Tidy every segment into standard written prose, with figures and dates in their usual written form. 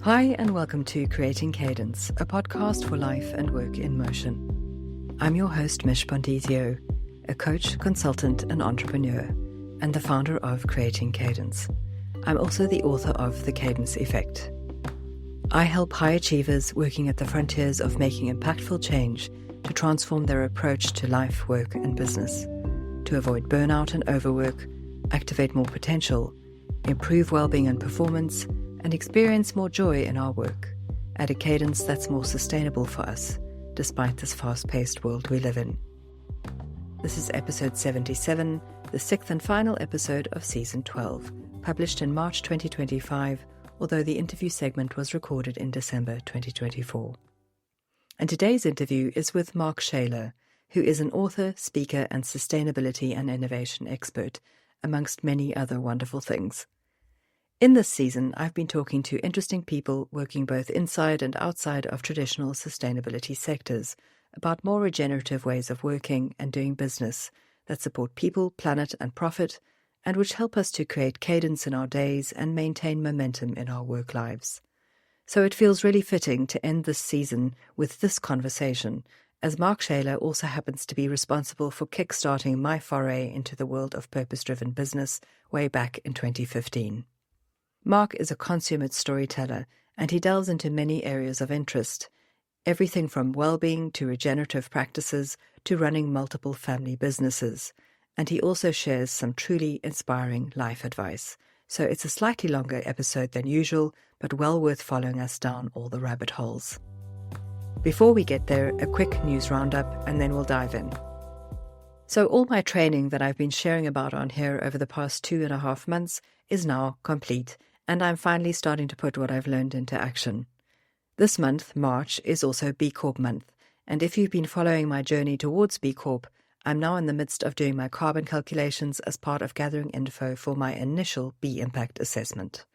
Hi and welcome to Creating Cadence, a podcast for life and work in motion. I'm your host, Mich Bondesio, a coach, consultant and entrepreneur, and the founder of Creating Cadence. I'm also the author of The Cadence Effect. I help high achievers working at the frontiers of making impactful change to transform their approach to life, work and business, to avoid burnout and overwork, activate more potential, improve well-being and performance, and experience more joy in our work at a cadence that's more sustainable for us, despite this fast-paced world we live in. This is episode 77, the sixth and final episode of season 12, published in March 2025, although the interview segment was recorded in December 2024. And today's interview is with Shayler, who is an author, speaker, and sustainability and innovation expert, amongst many other wonderful things. In this season, I've been talking to interesting people working both inside and outside of traditional sustainability sectors about more regenerative ways of working and doing business that support people, planet, and profit, and which help us to create cadence in our days and maintain momentum in our work lives. So it feels really fitting to end this season with this conversation, as Shayler also happens to be responsible for kickstarting my foray into the world of purpose-driven business way back in 2015. Mark is a consummate storyteller, and he delves into many areas of interest, everything from well-being to regenerative practices to running multiple family businesses, and he also shares some truly inspiring life advice. So it's a slightly longer episode than usual, but well worth following us down all the rabbit holes. Before we get there, a quick news roundup, and then we'll dive in. So all my training that I've been sharing about on here over the past 2.5 months is now complete, and I'm finally starting to put what I've learned into action. This month, March, is also B Corp month, and if you've been following my journey towards B Corp, I'm now in the midst of doing my carbon calculations as part of gathering info for my initial B Impact assessment.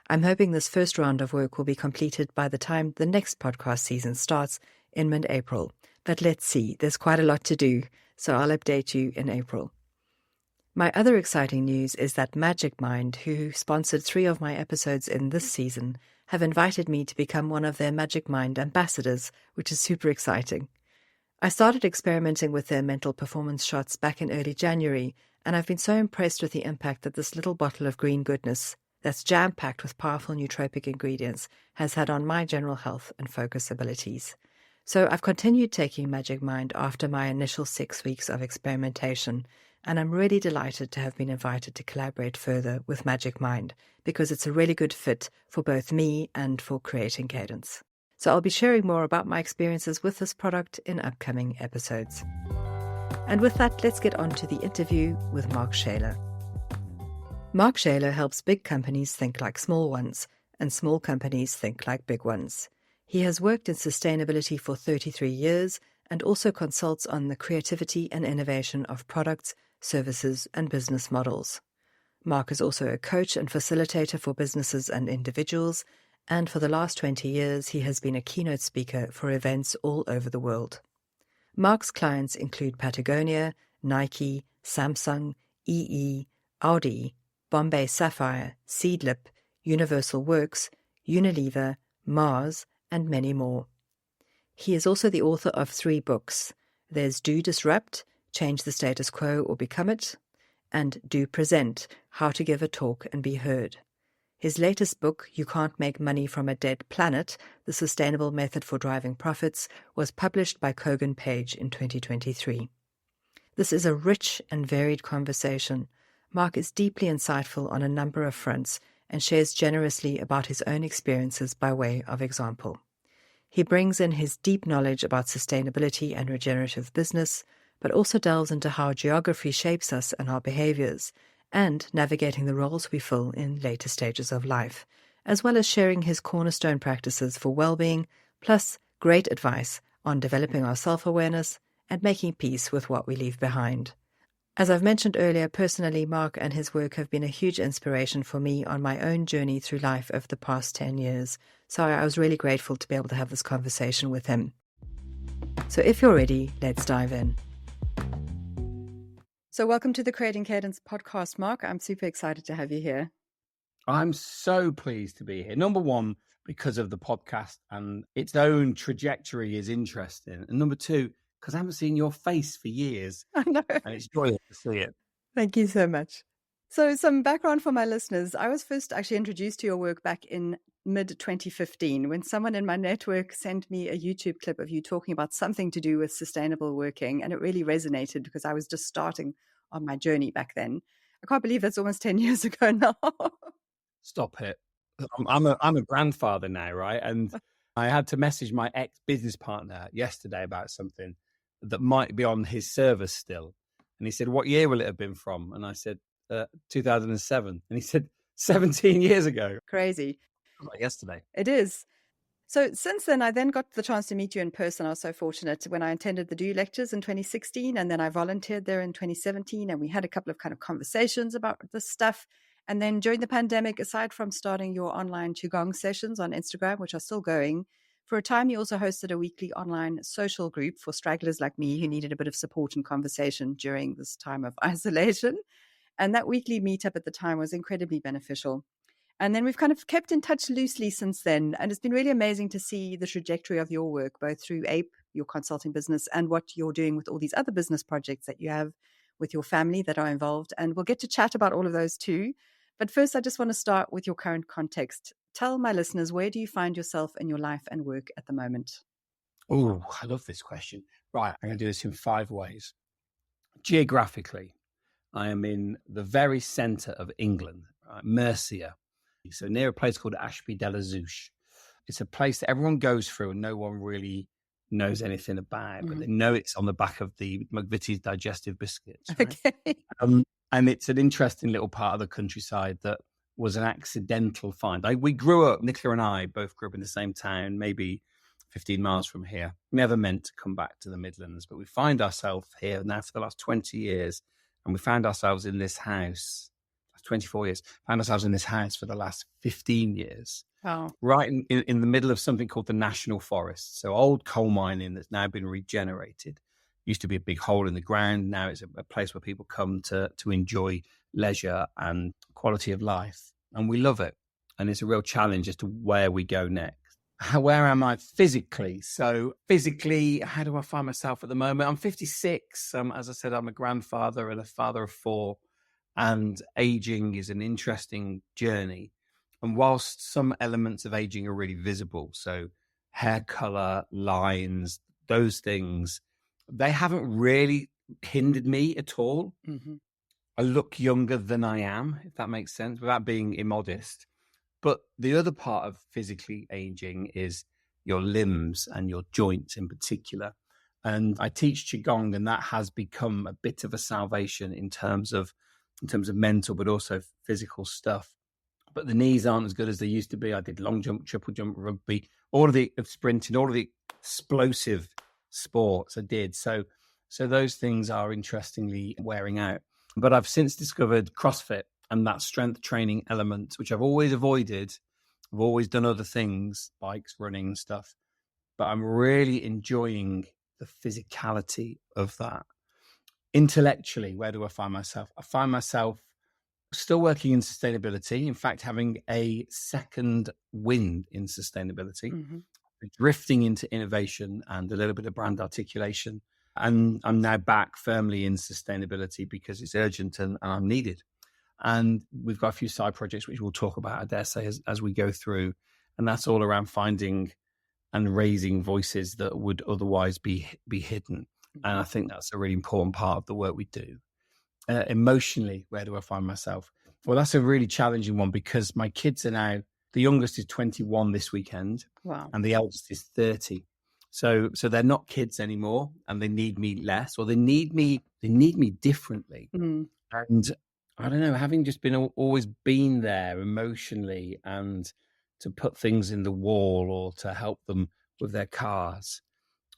I'm hoping this first round of work will be completed by the time the next podcast season starts in mid-April, but let's see, there's quite a lot to do, so I'll update you in April. My other exciting news is that Magic Mind, who sponsored 3 of my episodes in this season, have invited me to become one of their Magic Mind ambassadors, which is super exciting. I started experimenting with their mental performance shots back in early January, and I've been so impressed with the impact that this little bottle of green goodness that's jam-packed with powerful nootropic ingredients has had on my general health and focus abilities. So I've continued taking Magic Mind after my initial 6 weeks of experimentation, and I'm really delighted to have been invited to collaborate further with Magic Mind because it's a really good fit for both me and for Creating Cadence. So I'll be sharing more about my experiences with this product in upcoming episodes. And with that, let's get on to the interview with Shayler. Shayler helps big companies think like small ones, and small companies think like big ones. He has worked in sustainability for 33 years and also consults on the creativity and innovation of products, services, and business models. Mark is also a coach and facilitator for businesses and individuals, and for the last 20 years he has been a keynote speaker for events all over the world. Mark's clients include Patagonia, Nike, Samsung, EE, Audi, Bombay Sapphire, Seedlip, Universal Works, Unilever, Mars, and many more. He is also the author of 3 books. There's Do Disrupt, Change the Status Quo or Become It, and Do Present, How to Give a Talk and Be Heard. His latest book, You Can't Make Money from a Dead Planet, The Sustainable Method for Driving Profits, was published by Kogan Page in 2023. This is a rich and varied conversation. Mark is deeply insightful on a number of fronts and shares generously about his own experiences by way of example. He brings in his deep knowledge about sustainability and regenerative business, but also delves into how geography shapes us and our behaviours, and navigating the roles we fill in later stages of life, as well as sharing his cornerstone practices for well-being, plus great advice on developing our self-awareness and making peace with what we leave behind. As I've mentioned earlier, personally, Mark and his work have been a huge inspiration for me on my own journey through life over the past 10 years, so I was really grateful to be able to have this conversation with him. So if you're ready, let's dive in. So welcome to the Creating Cadence Podcast, Mark. I'm super excited to have you here. I'm so pleased to be here. Number one, because of the podcast and its own trajectory is interesting. And number two, because I haven't seen your face for years. I know. And it's joyous to see it. Thank you so much. So some background for my listeners. I was first actually introduced to your work back in mid-2015 when someone in my network sent me a YouTube clip of you talking about something to do with sustainable working. And it really resonated because I was just starting on my journey back then. I can't believe that's almost 10 years ago now. Stop it. I'm a grandfather now, right? And I had to message my ex-business partner yesterday about something that might be on his server still. And he said, what year will it have been from? And I said, 2007. And he said, 17 years ago. Crazy. Like yesterday. It is. So since then, I then got the chance to meet you in person. I was so fortunate when I attended the Do lectures in 2016, and then I volunteered there in 2017, and we had a couple of kind of conversations about this stuff. And then during the pandemic, aside from starting your online Qigong sessions on Instagram, which are still going, for a time you also hosted a weekly online social group for stragglers like me who needed a bit of support and conversation during this time of isolation. And that weekly meetup at the time was incredibly beneficial. And then we've kind of kept in touch loosely since then. And it's been really amazing to see the trajectory of your work, both through APE, your consulting business, and what you're doing with all these other business projects that you have with your family that are involved. And we'll get to chat about all of those too. But first, I just want to start with your current context. Tell my listeners, where do you find yourself in your life and work at the moment? Oh, I love this question. Right, I'm going to do this in 5 ways. Geographically, I am in the very centre of England, right? Mercia. So near a place called Ashby de la Zouch. It's a place that everyone goes through and no one really knows anything about, but they know it's on the back of the McVitie's digestive biscuits. Right? Okay. And it's an interesting little part of the countryside that was an accidental find. We grew up, Nicola and I both grew up in the same town, maybe 15 miles from here. Never meant to come back to the Midlands, but we find ourselves here now for the last 20 years. And we found ourselves in this house, 24 years, found ourselves in this house for the last 15 years. Wow. Right in the middle of something called the National Forest. So old coal mining that's now been regenerated. Used to be a big hole in the ground. Now it's a place where people come to enjoy leisure and quality of life. And we love it. And it's a real challenge as to where we go next. Where am I physically? So physically, how do I find myself at the moment? I'm 56. As I said, I'm a grandfather and a father of 4. And aging is an interesting journey. And whilst some elements of aging are really visible, so hair color, lines, those things, they haven't really hindered me at all. Mm-hmm. I look younger than I am, if that makes sense, without being immodest. But the other part of physically aging is your limbs and your joints in particular. And I teach Qigong, and that has become a bit of a salvation in terms of mental, but also physical stuff. But the knees aren't as good as they used to be. I did long jump, triple jump, rugby, all of the sprinting, all of the explosive sports I did. So those things are interestingly wearing out. But I've since discovered CrossFit and that strength training element, which I've always avoided. I've always done other things, bikes, running and stuff. But I'm really enjoying the physicality of that. Intellectually, where do I find myself? I find myself still working in sustainability. In fact, having a second wind in sustainability, drifting into innovation and a little bit of brand articulation. And I'm now back firmly in sustainability because it's urgent and I'm needed. And we've got a few side projects, which we'll talk about, I dare say, as we go through. And that's all around finding and raising voices that would otherwise be hidden. And I think that's a really important part of the work we do. Emotionally, where do I find myself? Well, that's a really challenging one because my kids are now, the youngest is 21 this weekend. Wow. And the eldest is 30. So they're not kids anymore and they need me less, or they need me differently. And I don't know, having just always been there emotionally and to put things in the wall or to help them with their cars,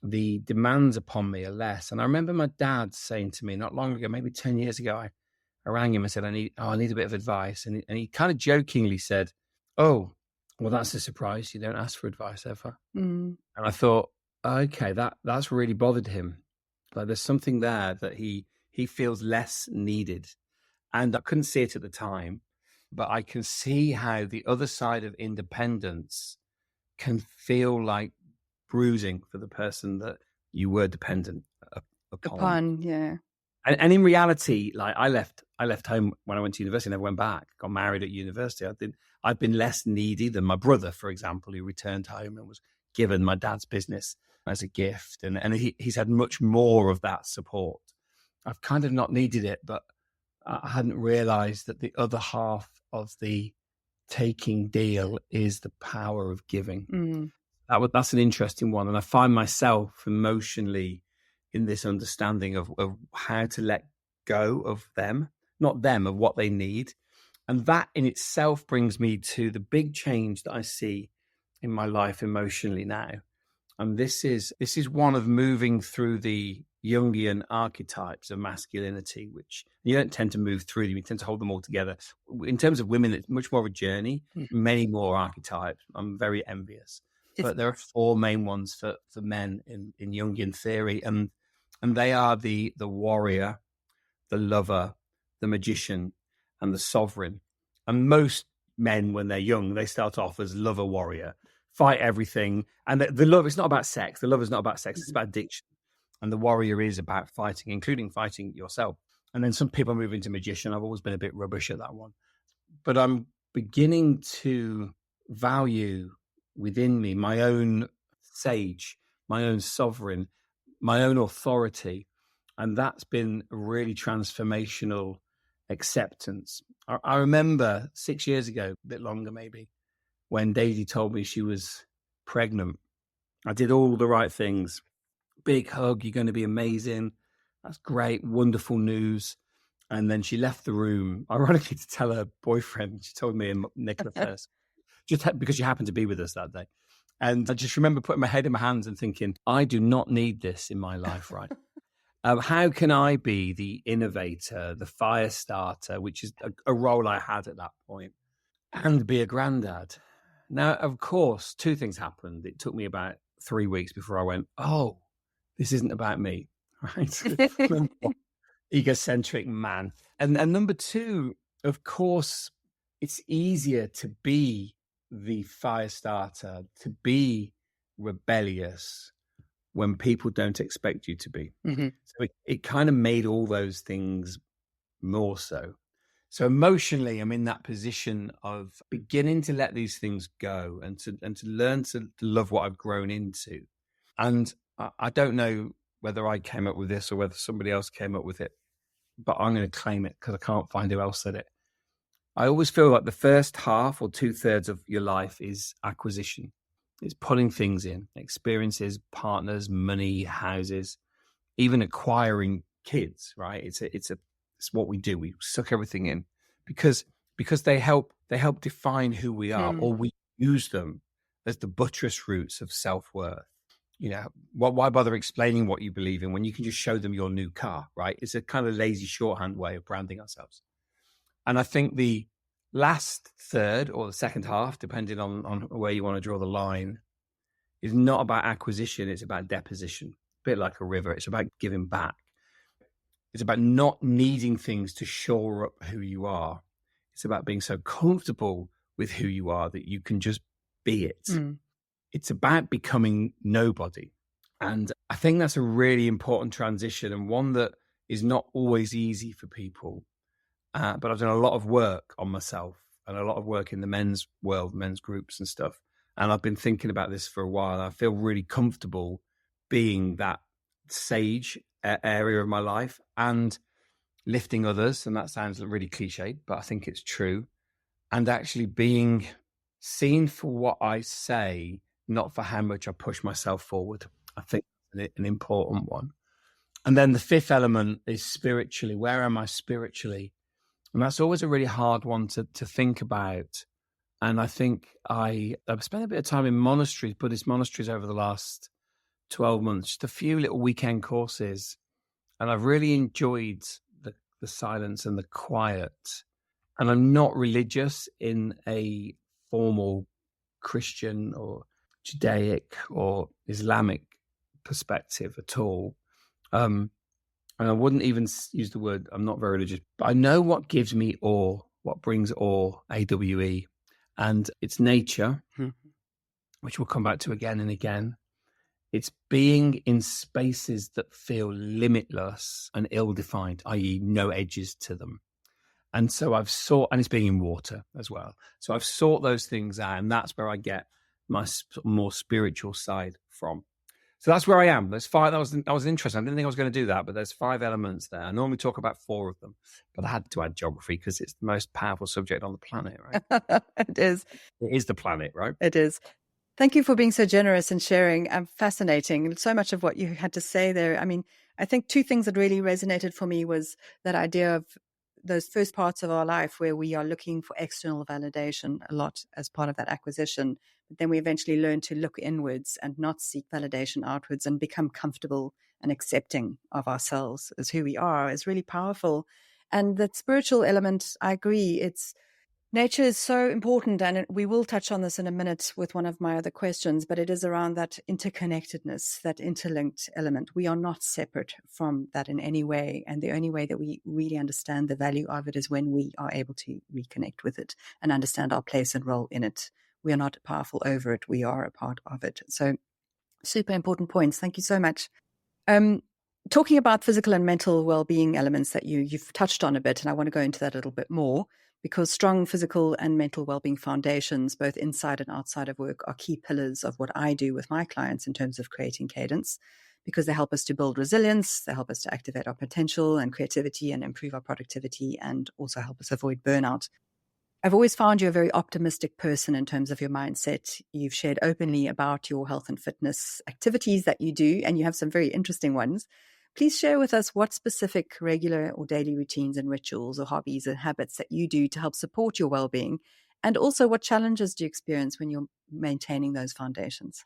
the demands upon me are less. And I remember my dad saying to me not long ago, maybe 10 years ago, I rang him and said, I need a bit of advice. And he kind of jokingly said, oh, well, that's a surprise. You don't ask for advice ever. And I thought, okay, that's really bothered him. Like there's something there that he feels less needed. And I couldn't see it at the time. but I can see how the other side of independence can feel like bruising for the person that you were dependent upon. Yeah. And in reality, like I left home when I went to university, never went back, got married at university. I've been less needy than my brother, for example, who returned home and was given my dad's business as a gift. And he's had much more of that support. I've kind of not needed it, but I hadn't realized that the other half of the taking deal is the power of giving. That's an interesting one. And I find myself emotionally in this understanding of how to let go of them, not them, of what they need. And that in itself brings me to the big change that I see in my life emotionally now. And this is one of moving through the Jungian archetypes of masculinity, which you don't tend to move through them, you tend to hold them all together. In terms of women, it's much more of a journey, many more archetypes. I'm very envious. But there are 4 main ones for men in Jungian theory. And they are the warrior, the lover, the magician, and the sovereign. And most men, when they're young, they start off as lover, warrior, fight everything. And the love, it's not about sex. The love is not about sex. It's about addiction. And the warrior is about fighting, including fighting yourself. And then some people move into magician. I've always been a bit rubbish at that one. But I'm beginning to value within me my own sage, my own sovereign, my own authority. And that's been a really transformational acceptance. I remember 6 years ago, a bit longer maybe, when Daisy told me she was pregnant. I did all the right things. Big hug, you're going to be amazing. That's great, wonderful news. And then she left the room, ironically, to tell her boyfriend. She told me and Nicola first, because she happened to be with us that day. And I just remember putting my head in my hands and thinking, I do not need this in my life, right? How can I be the innovator, the fire starter, which is a role I had at that point, and be a granddad? Now, of course, 2 things happened. It took me about 3 weeks before I went, oh, this isn't about me, right? Egocentric man. And number 2, of course, it's easier to be the fire starter, to be rebellious when people don't expect you to be. So it kind of made all those things more so. So emotionally, I'm in that position of beginning to let these things go and to learn to love what I've grown into. And I don't know whether I came up with this or whether somebody else came up with it, but I'm going to claim it because I can't find who else said it. I always feel like the first half or 2/3 of your life is acquisition. It's pulling things in, experiences, partners, money, houses, even acquiring kids, right? It's what we do. We suck everything in because they help define who we are, or we use them as the buttress roots of self-worth. You know, why bother explaining what you believe in when you can just show them your new car, right? It's a kind of lazy shorthand way of branding ourselves. And I think the last third or the second half, depending on where you want to draw the line, is not about acquisition. It's about deposition, a bit like a river. It's about giving back. It's about not needing things to shore up who you are. It's about being so comfortable with who you are that you can just be it. It's about becoming nobody. And I think that's a really important transition, and one that is not always easy for people. But I've done a lot of work on myself and a lot of work in the men's world, men's groups and stuff. And I've been thinking about this for a while. I feel really comfortable being that sage area of my life and lifting others. And that sounds really cliched, but I think it's true. And actually being seen for what I say, not for how much I push myself forward. I think that's an important one. And then the 5th element is spiritually. Where am I spiritually? And that's always a really hard one to think about. And I think I've spent a bit of time in monasteries, Buddhist monasteries over the last 12 months, just a few little weekend courses. And I've really enjoyed the silence and the quiet. And I'm not religious in a formal Christian or Judaic or Islamic perspective at all. And I wouldn't even use the word, I'm not very religious, but I know what gives me awe what brings awe, AWE. And it's nature, which we'll come back to again and again. It's being in spaces that feel limitless and ill-defined, i.e. no edges to them. And so I've sought, and it's being in water as well. So I've sought those things out, and that's where I get my more spiritual side from. So that's where I am. There's 5. That was interesting. I didn't think I was going to do that, but there's 5 elements there. I normally talk about 4 of them, but I had to add geography because it's the most powerful subject on the planet, right? It is. It is the planet, right? It is. Thank you for being so generous and sharing. Fascinating. So much of what you had to say there. I mean, I think 2 things that really resonated for me was that idea of those first parts of our life where we are looking for external validation a lot as part of that acquisition. But then we eventually learn to look inwards and not seek validation outwards and become comfortable and accepting of ourselves as who we are is really powerful. And that spiritual element, I agree, nature is so important, and we will touch on this in a minute with one of my other questions, but it is around that interconnectedness, that interlinked element. We are not separate from that in any way, and the only way that we really understand the value of it is when we are able to reconnect with it and understand our place and role in it. We are not powerful over it. We are a part of it. So super important points. Thank you so much. Talking about physical and mental well-being elements that you've touched on a bit, and I want to go into that a little bit more, because strong physical and mental well-being foundations, both inside and outside of work, are key pillars of what I do with my clients in terms of creating cadence, because they help us to build resilience, they help us to activate our potential and creativity and improve our productivity, and also help us avoid burnout. I've always found you a very optimistic person in terms of your mindset. You've shared openly about your health and fitness activities that you do, and you have some very interesting ones. Please share with us what specific regular or daily routines and rituals or hobbies and habits that you do to help support your well-being, and also what challenges do you experience when you're maintaining those foundations?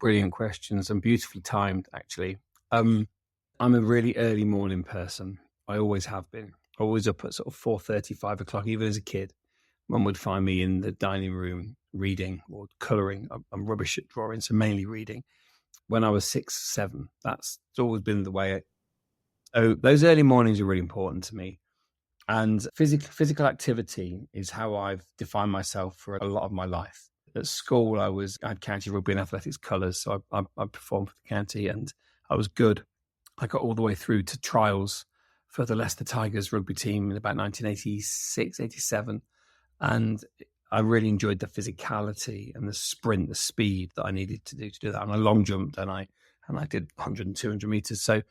Brilliant questions and beautifully timed, actually. I'm a really early morning person. I always have been. Always up at sort of 4:30, 5 o'clock, even as a kid. Mum would find me in the dining room reading or colouring. I'm rubbish at drawing, so mainly reading. When I was 6, 7, that's always been the way. Those early mornings are really important to me. And physical activity is how I've defined myself for a lot of my life. At school, I had county rugby and athletics colours, so I performed for the county, and I was good. I got all the way through to trials for the Leicester Tigers rugby team in about 1986, 87. And I really enjoyed the physicality and the sprint, the speed that I needed to do that. And I long jumped and I did 100 and 200 meters. So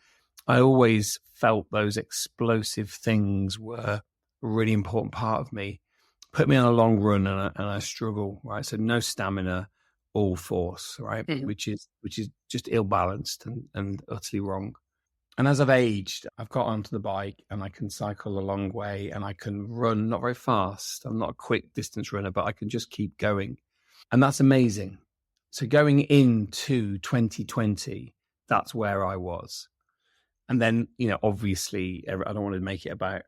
I always felt those explosive things were a really important part of me. Put me on a long run and I struggle, right? So no stamina, all force, right? Mm-hmm. Which is just ill-balanced and utterly wrong. And as I've aged, I've got onto the bike and I can cycle a long way and I can run, not very fast. I'm not a quick distance runner, but I can just keep going. And that's amazing. So going into 2020, that's where I was. And then, obviously, I don't want to make it about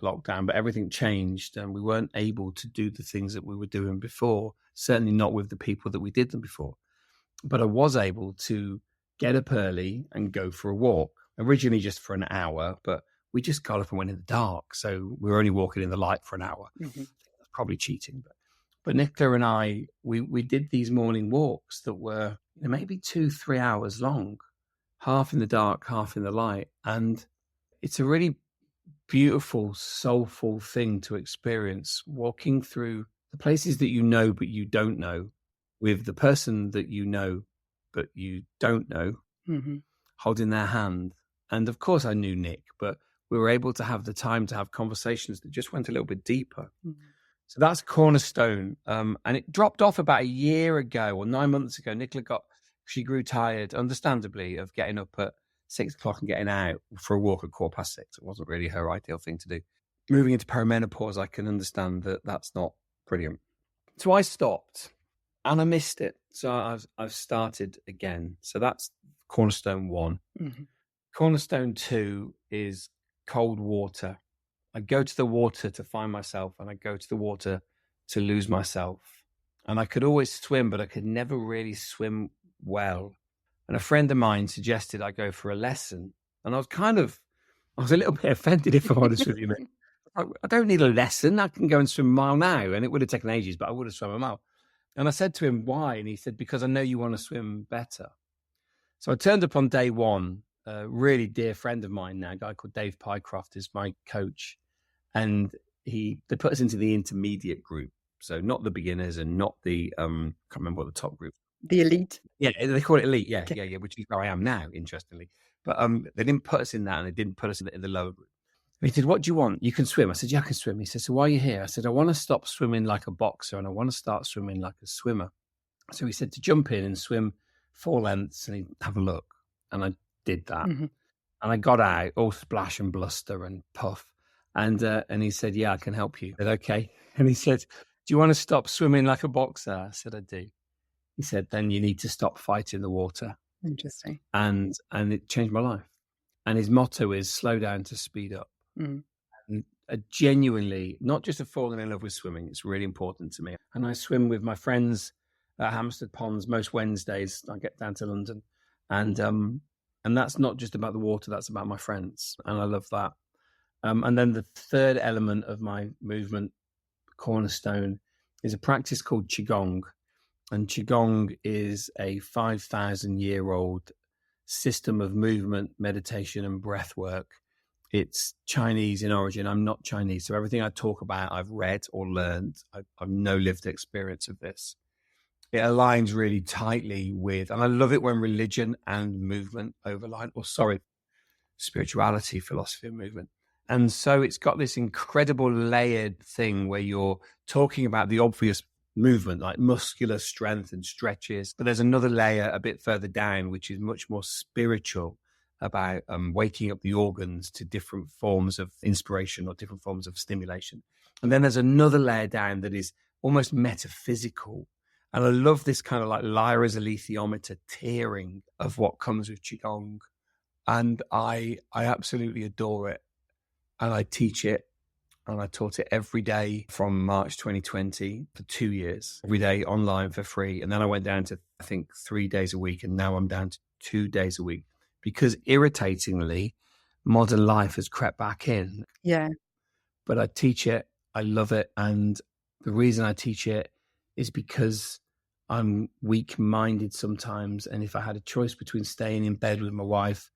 lockdown, but everything changed and we weren't able to do the things that we were doing before, certainly not with the people that we did them before. But I was able to get up early and go for a walk. Originally just for an hour, but we just got up and went in the dark. So we were only walking in the light for an hour. Mm-hmm. That's probably cheating. But Nicola and I, we did these morning walks that were maybe 2-3 hours long, half in the dark, half in the light. And it's a really beautiful, soulful thing to experience, walking through the places that you know but you don't know, with the person that you know but you don't know, mm-hmm. holding their hand. And of course I knew Nick, but we were able to have the time to have conversations that just went a little bit deeper. Mm-hmm. So that's Cornerstone. And it dropped off about a year ago or 9 months ago. Nicola she grew tired, understandably, of getting up at 6 o'clock and getting out for a walk at 6:15. It wasn't really her ideal thing to do. Moving into perimenopause, I can understand that that's not brilliant. So I stopped and I missed it. So I've started again. So that's Cornerstone 1. Mm-hmm. Cornerstone 2 is cold water. I go to the water to find myself and I go to the water to lose myself. And I could always swim, but I could never really swim well. And a friend of mine suggested I go for a lesson. And I was a little bit offended, if I'm honest with you, mate. I don't need a lesson. I can go and swim a mile now. And it would have taken ages, but I would have swum a mile. And I said to him, why? And he said, because I know you want to swim better. So I turned up on day one. A really dear friend of mine now, a guy called Dave Pycroft, is my coach. And they put us into the intermediate group. So not the beginners and not the, can't remember what the top group. The elite. Yeah, they call it elite. Yeah, yeah, which is where I am now, interestingly. But they didn't put us in that, and they didn't put us in the lower group. And he said, what do you want? You can swim. I said, yeah, I can swim. He said, so why are you here? I said, I want to stop swimming like a boxer, and I want to start swimming like a swimmer. So he said to jump in and swim 4 lengths and he'd have a look. And I did that. Mm-hmm. And I got out, all splash and bluster and puff. And he said, yeah, I can help you. I said, okay. And he said, do you want to stop swimming like a boxer? I said, I do. He said, then you need to stop fighting the water. Interesting. And it changed my life. And his motto is slow down to speed up. Mm. And genuinely, not just a falling in love with swimming, it's really important to me. And I swim with my friends at Hampstead Ponds most Wednesdays. I get down to London. And that's not just about the water, that's about my friends. And I love that. And then the third element of my movement, Cornerstone, is a practice called Qigong. And Qigong is a 5,000-year-old system of movement, meditation, and breath work. It's Chinese in origin. I'm not Chinese. So everything I talk about, I've read or learned. I've no lived experience of this. It aligns really tightly with, and I love it when religion and movement overline, spirituality, philosophy, and movement. And so it's got this incredible layered thing where you're talking about the obvious movement, like muscular strength and stretches. But there's another layer a bit further down, which is much more spiritual, about waking up the organs to different forms of inspiration or different forms of stimulation. And then there's another layer down that is almost metaphysical. And I love this kind of like Lyra's alethiometer tearing of what comes with Qigong. And I absolutely adore it. And I teach it. And I taught it every day from March 2020 for 2 years, every day online for free. And then I went down to, I think, 3 days a week. And now I'm down to 2 days a week because irritatingly, modern life has crept back in. Yeah. But I teach it. I love it. And the reason I teach it is because I'm weak-minded sometimes. And if I had a choice between staying in bed with my wife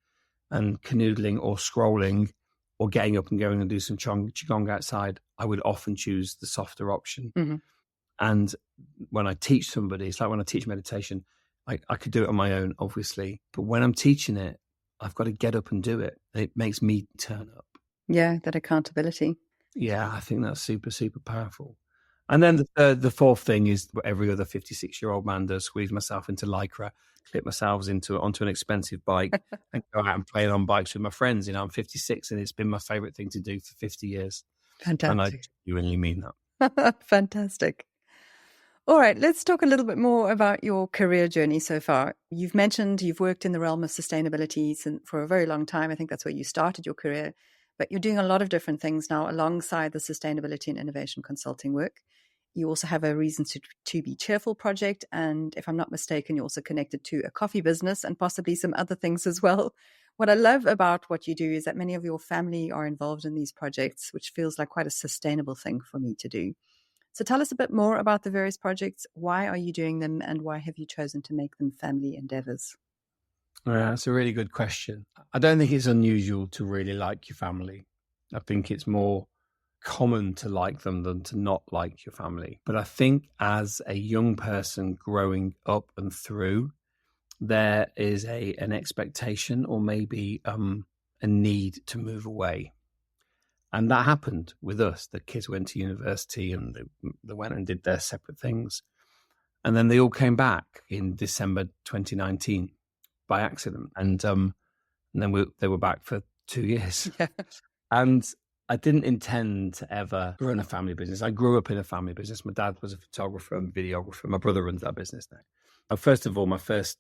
and canoodling or scrolling or getting up and going and do some Qigong outside, I would often choose the softer option. Mm-hmm. And when I teach somebody, it's like when I teach meditation, I could do it on my own, obviously. But when I'm teaching it, I've got to get up and do it. It makes me turn up. Yeah, that accountability. Yeah, I think that's super, super powerful. And then the fourth thing is what every other 56-year-old man does, squeeze myself into Lycra, fit myself onto an expensive bike and go out and play on bikes with my friends. You know, I'm 56 and it's been my favorite thing to do for 50 years. Fantastic. And I genuinely mean that. Fantastic. All right, let's talk a little bit more about your career journey so far. You've mentioned you've worked in the realm of sustainability for a very long time. I think that's where you started your career. But you're doing a lot of different things now alongside the sustainability and innovation consulting work. You also have a Reason to Be Cheerful project. And if I'm not mistaken, you're also connected to a coffee business and possibly some other things as well. What I love about what you do is that many of your family are involved in these projects, which feels like quite a sustainable thing for me to do. So tell us a bit more about the various projects. Why are you doing them and why have you chosen to make them family endeavors? Yeah, that's a really good question. I don't think it's unusual to really like your family. I think it's more common to like them than to not like your family. But I think as a young person growing up and through, there is an expectation or maybe a need to move away. And that happened with us. The kids went to university and they went and did their separate things. And then they all came back in December 2019 by accident. And then they were back for 2 years. Yeah. And I didn't intend to ever run a family business. I grew up in a family business. My dad was a photographer and videographer. My brother runs that business now. First of all, my first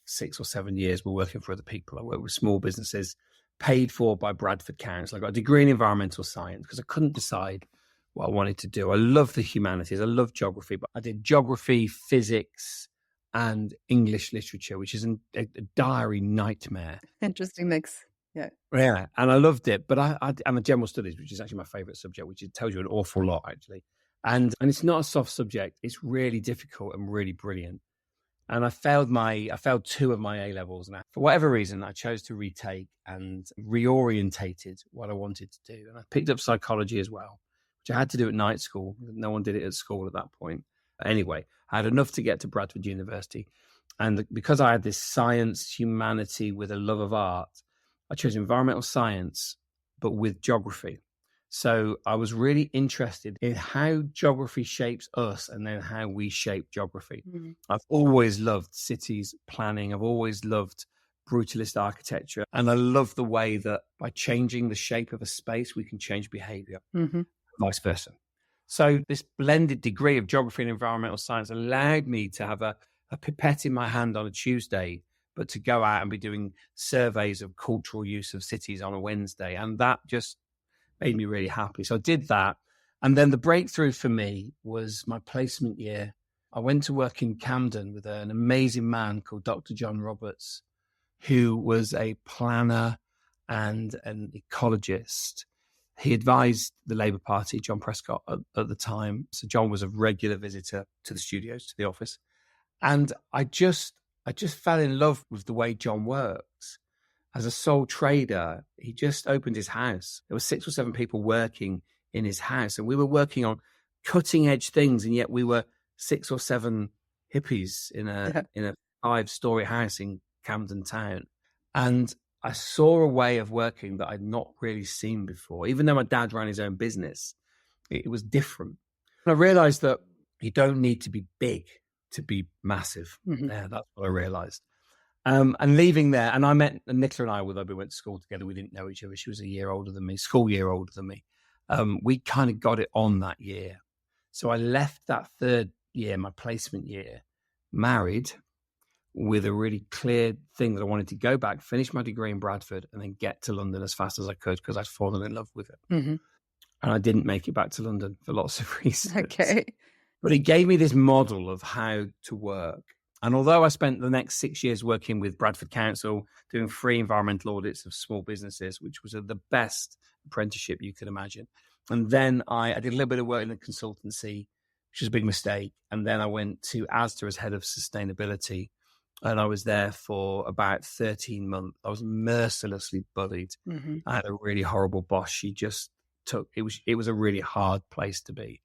6 or 7 years were working for other people. I worked with small businesses paid for by Bradford Council. I got a degree in environmental science because I couldn't decide what I wanted to do. I love the humanities. I love geography, but I did geography, physics, and English literature, which is a diary nightmare. Interesting mix. Yeah. Yeah, and I loved it. But I'm a general studies, which is actually my favourite subject, which tells you an awful lot, actually. And it's not a soft subject. It's really difficult and really brilliant. And I failed 2 of my A levels, and for whatever reason, I chose to retake and reorientated what I wanted to do. And I picked up psychology as well, which I had to do at night school. No one did it at school at that point. Anyway, I had enough to get to Bradford University, and because I had this science, humanity with a love of art, I chose environmental science, but with geography. So I was really interested in how geography shapes us and then how we shape geography. Mm-hmm. I've always loved cities planning. I've always loved brutalist architecture. And I love the way that by changing the shape of a space, we can change behavior, vice versa. So this blended degree of geography and environmental science allowed me to have a pipette in my hand on a Tuesday, but to go out and be doing surveys of cultural use of cities on a Wednesday. And that just made me really happy. So I did that. And then the breakthrough for me was my placement year. I went to work in Camden with an amazing man called Dr. John Roberts, who was a planner and an ecologist. He advised the Labour Party, John Prescott, at the time. So John was a regular visitor to the studios, to the office. And I just fell in love with the way John works. As a sole trader, he just opened his house. There were 6 or 7 people working in his house, and we were working on cutting edge things, and yet we were 6 or 7 hippies in a 5-story house in Camden Town. And I saw a way of working that I'd not really seen before. Even though my dad ran his own business, it was different. And I realized that you don't need to be big to be massive. Yeah, that's what I realized. And leaving there, and I met Nicola and I, although we went to school together, we didn't know each other. She was a year older than me, school year older than me. We kind of got it on that year. So I left that 3rd year, my placement year, married with a really clear thing that I wanted to go back, finish my degree in Bradford, and then get to London as fast as I could because I'd fallen in love with it. And I didn't make it back to London for lots of reasons. Okay. But it gave me this model of how to work. And although I spent the next 6 years working with Bradford Council, doing free environmental audits of small businesses, which was the best apprenticeship you could imagine. And then I did a little bit of work in the consultancy, which was a big mistake. And then I went to Asda as head of sustainability. And I was there for about 13 months. I was mercilessly bullied. I had a really horrible boss. She just it was a really hard place to be.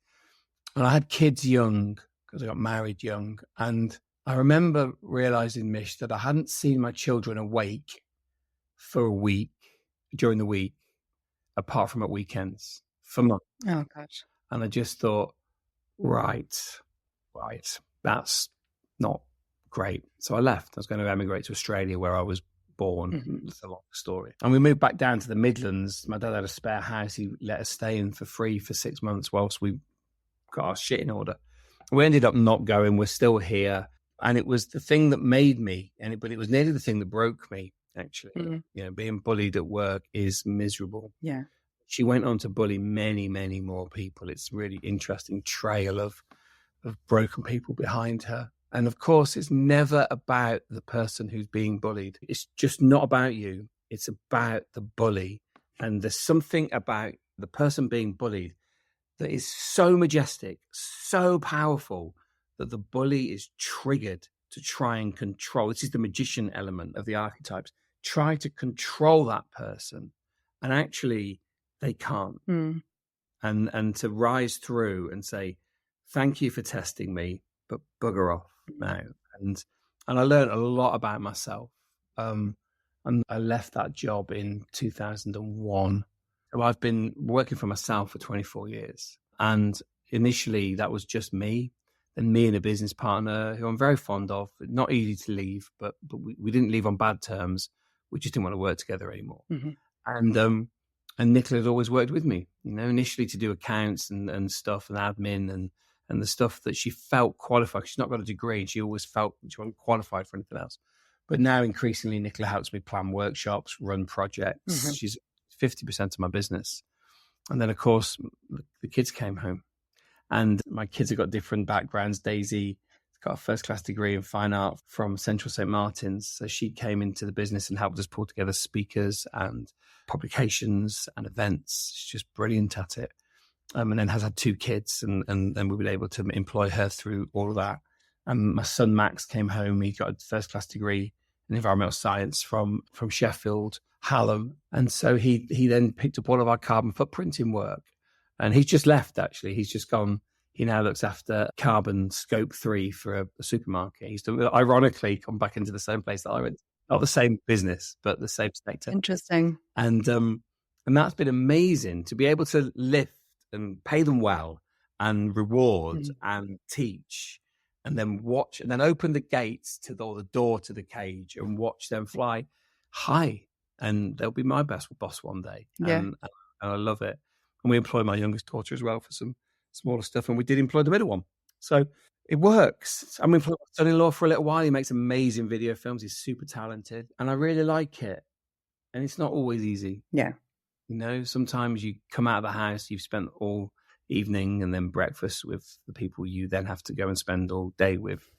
And I had kids young because I got married young. And I remember realizing, Mich, that I hadn't seen my children awake for a week during the week, apart from at weekends, for months. Oh, gosh. And I just thought, right, that's not great. So I left. I was going to emigrate to Australia where I was born. It's a long story. And we moved back down to the Midlands. My dad had a spare house. He let us stay in for free for 6 months whilst we got our shit in order. We ended up not going. We're still here. And it was the thing that made me, but it was nearly the thing that broke me, actually. You know, being bullied at work is miserable. Yeah. She went on to bully many, many more people. It's a really interesting trail of broken people behind her. And of course, it's never about the person who's being bullied. It's just not about you. It's about the bully. And there's something about the person being bullied that is so majestic, so powerful, that the bully is triggered to try and control. This is the magician element of the archetypes. Try to control that person. And actually, they can't. And to rise through and say, thank you for testing me, but bugger off now. And I learned a lot about myself. And I left that job in 2001. So I've been working for myself for 24 years. And initially, that was just me. And me and a business partner who I'm very fond of. Not easy to leave, but we didn't leave on bad terms. We just didn't want to work together anymore. And Nicola had always worked with me, you know, initially to do accounts and stuff and admin and the stuff that she felt qualified. She's not got a degree and she always felt she wasn't qualified for anything else. But now increasingly, Nicola helps me plan workshops, run projects. She's 50% of my business. And then, of course, the kids came home. And my kids have got different backgrounds. Daisy got a first-class degree in fine art from Central St. Martin's. So she came into the business and helped us pull together speakers and publications and events. She's just brilliant at it. And then has had 2 kids, and we've been able to employ her through all of that. And my son Max came home. He got a first-class degree in environmental science from Sheffield, Hallam. And so he then picked up all of our carbon footprinting work. And he's just left, actually. He's just gone. He now looks after carbon scope 3 for a supermarket. He's ironically come back into the same place that I went. Not the same business, but the same sector. Interesting. And that's been amazing to be able to lift and pay them well and reward and teach, and then watch, and then open the gates to the door to the cage and watch them fly high. And they'll be my best boss one day. Yeah. And I love it. And we employ my youngest daughter as well for some smaller stuff. And we did employ the middle one. So it works. I mean, for my son-in-law for a little while, he makes amazing video films. He's super talented and I really like it. And it's not always easy. Yeah. You know, sometimes you come out of the house, you've spent all evening and then breakfast with the people you then have to go and spend all day with.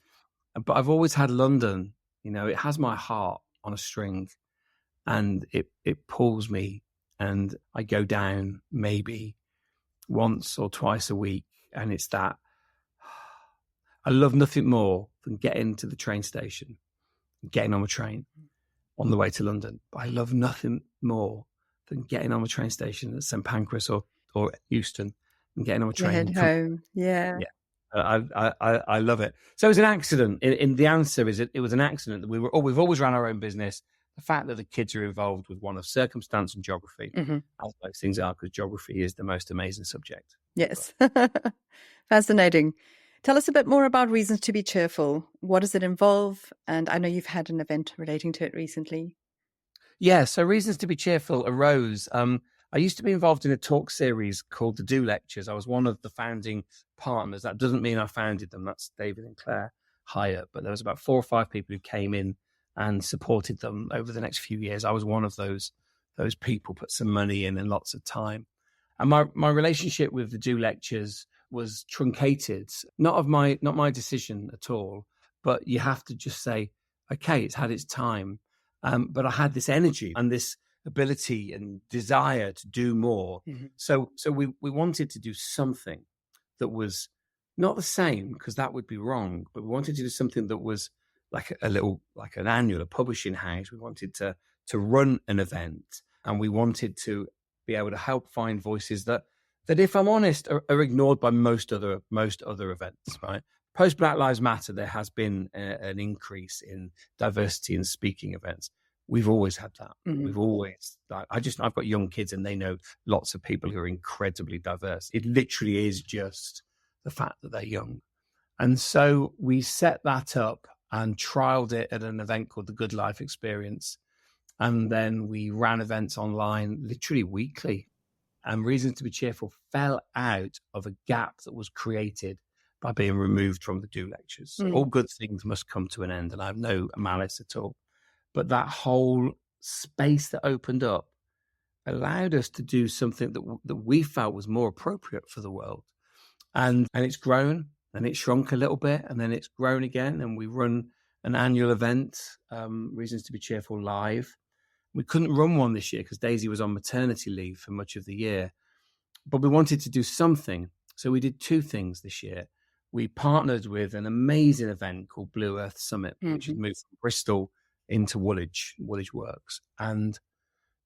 But I've always had London, you know, it has my heart on a string and it pulls me, and I go down maybe once or twice a week. And it's that I love nothing more than getting to the train station, getting on a train on the way to London. But I love nothing more than getting on a train station at St Pancras or Euston and getting on a train. Head home. Yeah. I love it. So it was an accident. In the answer is it was an accident that we've always ran our own business. The fact that the kids are involved with one of circumstance and geography, as those things are, because geography is the most amazing subject. Yes. Fascinating. Tell us a bit more about Reasons to be Cheerful. What does it involve? And I know you've had an event relating to it recently. Yeah, so Reasons to be Cheerful arose. I used to be involved in a talk series called the Do Lectures. I was one of the founding partners. That doesn't mean I founded them. That's David and Claire Hyatt. But there was about 4 or 5 people who came in and supported them over the next few years. I was one of those people, put some money in and lots of time. And my relationship with the Do Lectures was truncated. Not my decision at all. But you have to just say, okay, it's had its time. But I had this energy and this ability and desire to do more. So we wanted to do something that was not the same, because that would be wrong, but we wanted to do something that was like an annual, a publishing house. We wanted to run an event, and we wanted to be able to help find voices that if I'm honest, are ignored by most other events, right? Post Black Lives Matter, there has been an increase in diversity in speaking events. We've always had that. We've always, I've got young kids and they know lots of people who are incredibly diverse. It literally is just the fact that they're young. And so we set that up and trialed it at an event called the Good Life Experience. And then we ran events online literally weekly. And Reasons to be Cheerful fell out of a gap that was created by being removed from the Do Lectures. All good things must come to an end, and I have no malice at all. But that whole space that opened up allowed us to do something that we felt was more appropriate for the world. And it's grown, and it shrunk a little bit, and then it's grown again. And we run an annual event, Reasons to be Cheerful Live. We couldn't run one this year because Daisy was on maternity leave for much of the year. But we wanted to do something. So we did 2 things this year. We partnered with an amazing event called Blue Earth Summit, which has moved from Bristol into Woolwich Works. And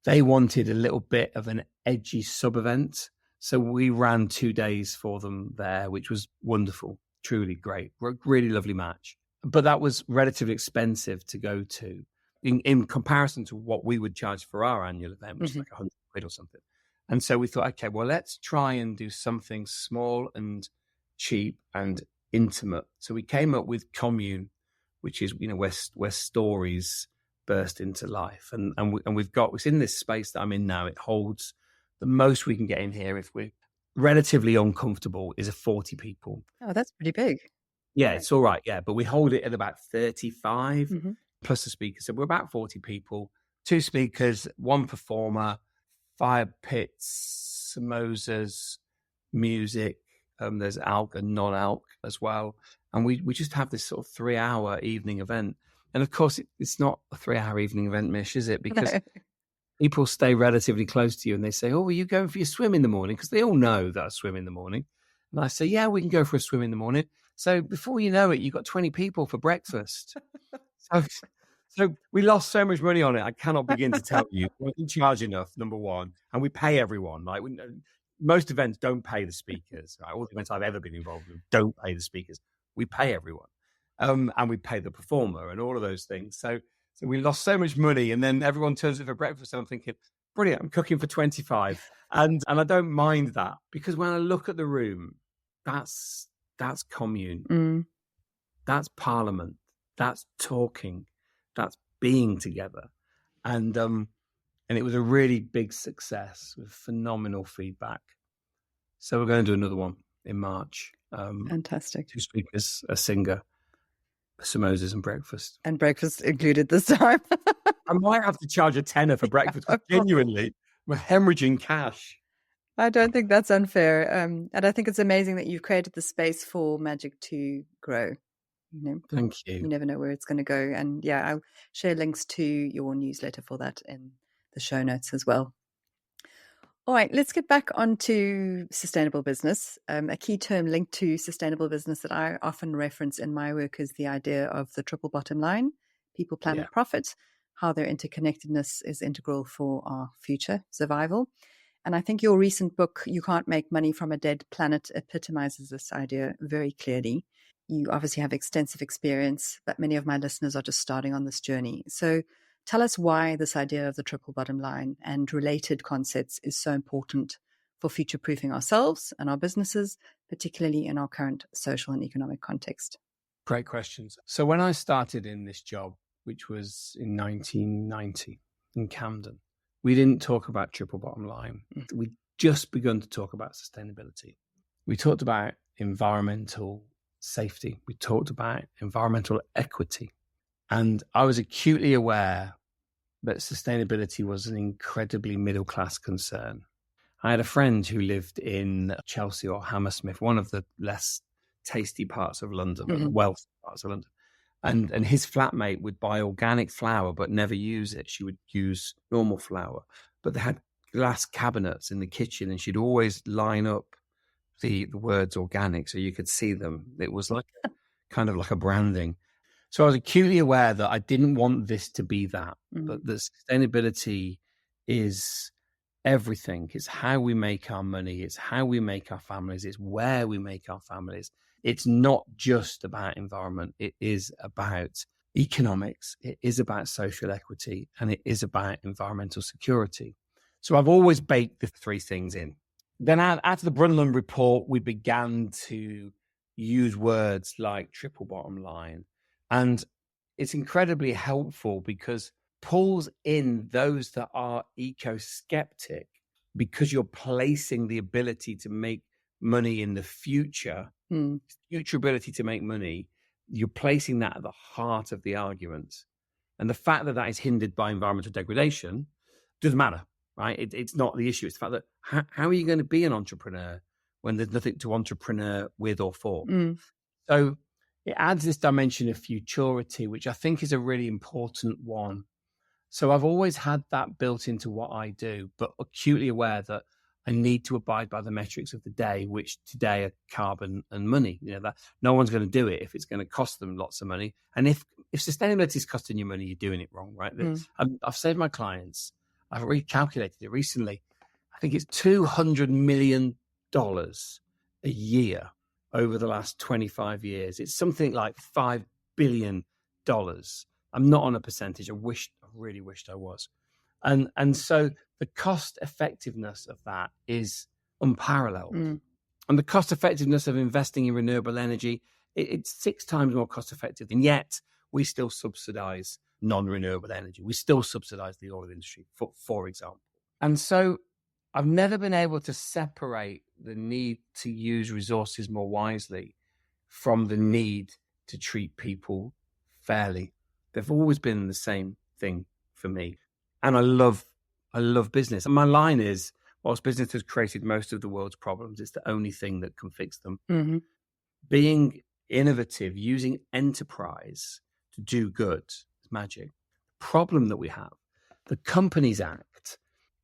they wanted a little bit of an edgy sub-event. So we ran 2 days for them there, which was wonderful, truly great, really lovely match. But that was relatively expensive to go to in comparison to what we would charge for our annual event, which is like £100 or something. And so we thought, okay, well, let's try and do something small and cheap and intimate. So we came up with Commune, which is, where stories burst into life. And we've got, it's in this space that I'm in now. It holds the most we can get in here if we're relatively uncomfortable is 40 people. Oh, that's pretty big. Yeah, it's all right. Yeah. But we hold it at about 35 plus a speaker. So we're about 40 people, 2 speakers, 1 performer, fire pits, samosas, music. There's alc and non-alc as well. And we just have this sort of 3-hour evening event. And of course, it's not a 3-hour evening event, Mish, is it? Because people stay relatively close to you and they say, oh, are you going for your swim in the morning? Because they all know that I swim in the morning. And I say, yeah, we can go for a swim in the morning. So before you know it, you've got 20 people for breakfast. So we lost so much money on it. I cannot begin to tell you. We didn't charge enough, number one. And we pay everyone. Like most events don't pay the speakers. Right? All the events I've ever been involved in don't pay the speakers. We pay everyone. And we pay the performer and all of those things. So we lost so much money. And then everyone turns up for breakfast. And I'm thinking, brilliant, I'm cooking for 25. And I don't mind that, because when I look at the room, that's commune. That's parliament. That's talking. That's being together. And it was a really big success with phenomenal feedback. So we're going to do another one in March. Fantastic. 2 speakers, a singer, samosas and breakfast. And breakfast included this time. I might have to charge a tenner for breakfast. Genuinely, we're hemorrhaging cash. I don't think that's unfair. And I think it's amazing that you've created the space for magic to grow. Thank you. You never know where it's going to go. And yeah, I'll share links to your newsletter for that in the show notes as well. All right, let's get back onto sustainable business. A key term linked to sustainable business that I often reference in my work is the idea of the triple bottom line: people, planet, profit, how their interconnectedness is integral for our future survival. And I think your recent book, You Can't Make Money from a Dead Planet, epitomizes this idea very clearly. You obviously have extensive experience, but many of my listeners are just starting on this journey. So tell us why this idea of the triple bottom line and related concepts is so important for future-proofing ourselves and our businesses, particularly in our current social and economic context. Great questions. So when I started in this job, which was in 1990 in Camden, we didn't talk about triple bottom line. We'd just begun to talk about sustainability. We talked about environmental safety. We talked about environmental equity. And I was acutely aware that sustainability was an incredibly middle-class concern. I had a friend who lived in Chelsea or Hammersmith, one of the less tasty parts of London, the wealthy parts of London. And his flatmate would buy organic flour but never use it. She would use normal flour. But they had glass cabinets in the kitchen, and she'd always line up the words organic so you could see them. It was like kind of like a branding. So I was acutely aware that I didn't want this to be that, but the sustainability is everything. It's how we make our money. It's how we make our families. It's where we make our families. It's not just about environment. It is about economics. It is about social equity, and it is about environmental security. So I've always baked the 3 things in. Then after the Brundtland report, we began to use words like triple bottom line. And it's incredibly helpful because pulls in those that are eco-skeptic, because you're placing the ability to make money in the future, future ability to make money, you're placing that at the heart of the argument. And the fact that that is hindered by environmental degradation doesn't matter, right? It's not the issue. It's the fact that how are you going to be an entrepreneur when there's nothing to entrepreneur with or for? So it adds this dimension of futurity, which I think is a really important one. So I've always had that built into what I do, but acutely aware that I need to abide by the metrics of the day, which today are carbon and money. That no one's going to do it if it's going to cost them lots of money. And if sustainability is costing you money, you're doing it wrong, right? I've saved my clients. I've recalculated it recently. I think it's $200 million a year over the last 25 years. It's something like $5 billion. I'm not on a percentage. I really wished I was. And so the cost effectiveness of that is unparalleled. And the cost effectiveness of investing in renewable energy, it's 6 times more cost effective. And yet we still subsidize non-renewable energy. We still subsidize the oil industry, for example. And so I've never been able to separate the need to use resources more wisely from the need to treat people fairly. They've always been the same thing for me. And I love business. And my line is, whilst business has created most of the world's problems, it's the only thing that can fix them. Being innovative, using enterprise to do good is magic. The problem that we have, the Companies Act,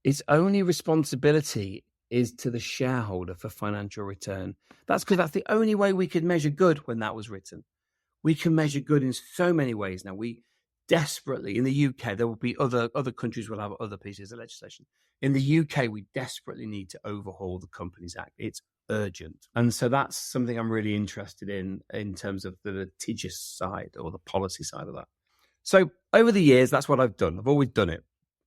its only responsibility is to the shareholder for financial return. That's because that's the only way we could measure good when that was written. We can measure good in so many ways now. We desperately, in the UK, there will be other countries will have other pieces of legislation. In the UK, we desperately need to overhaul the Companies Act. It's urgent. And so that's something I'm really interested in terms of the litigious side or the policy side of that. So over the years, that's what I've done. I've always done it.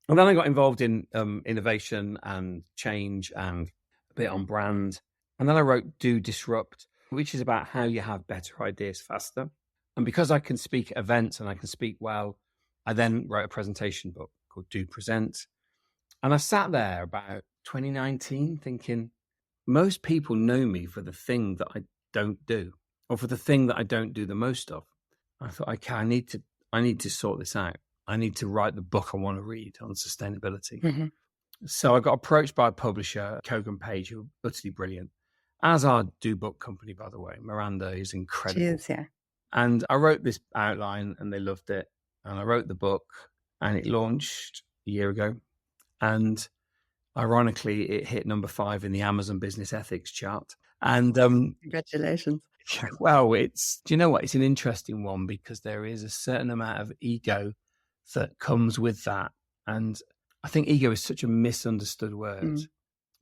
And then I got involved in innovation and change and a bit on brand. And then I wrote Do Disrupt, which is about how you have better ideas faster. And because I can speak at events and I can speak well, I then wrote a presentation book called Do Present. And I sat there about 2019 thinking, most people know me for the thing that I don't do, or for the thing that I don't do the most of. I thought, okay, I need to sort this out. I need to write the book I want to read on sustainability. Mm-hmm. So I got approached by a publisher, Kogan Page, who are utterly brilliant, as our Do Book company, by the way. Miranda is incredible. She is, yeah. And I wrote this outline and they loved it. And I wrote the book and it launched a year ago. And ironically, it hit number 5 in the Amazon Business Ethics chart. And congratulations. Well, do you know what? It's an interesting one because there is a certain amount of ego that comes with that. And I think ego is such a misunderstood word.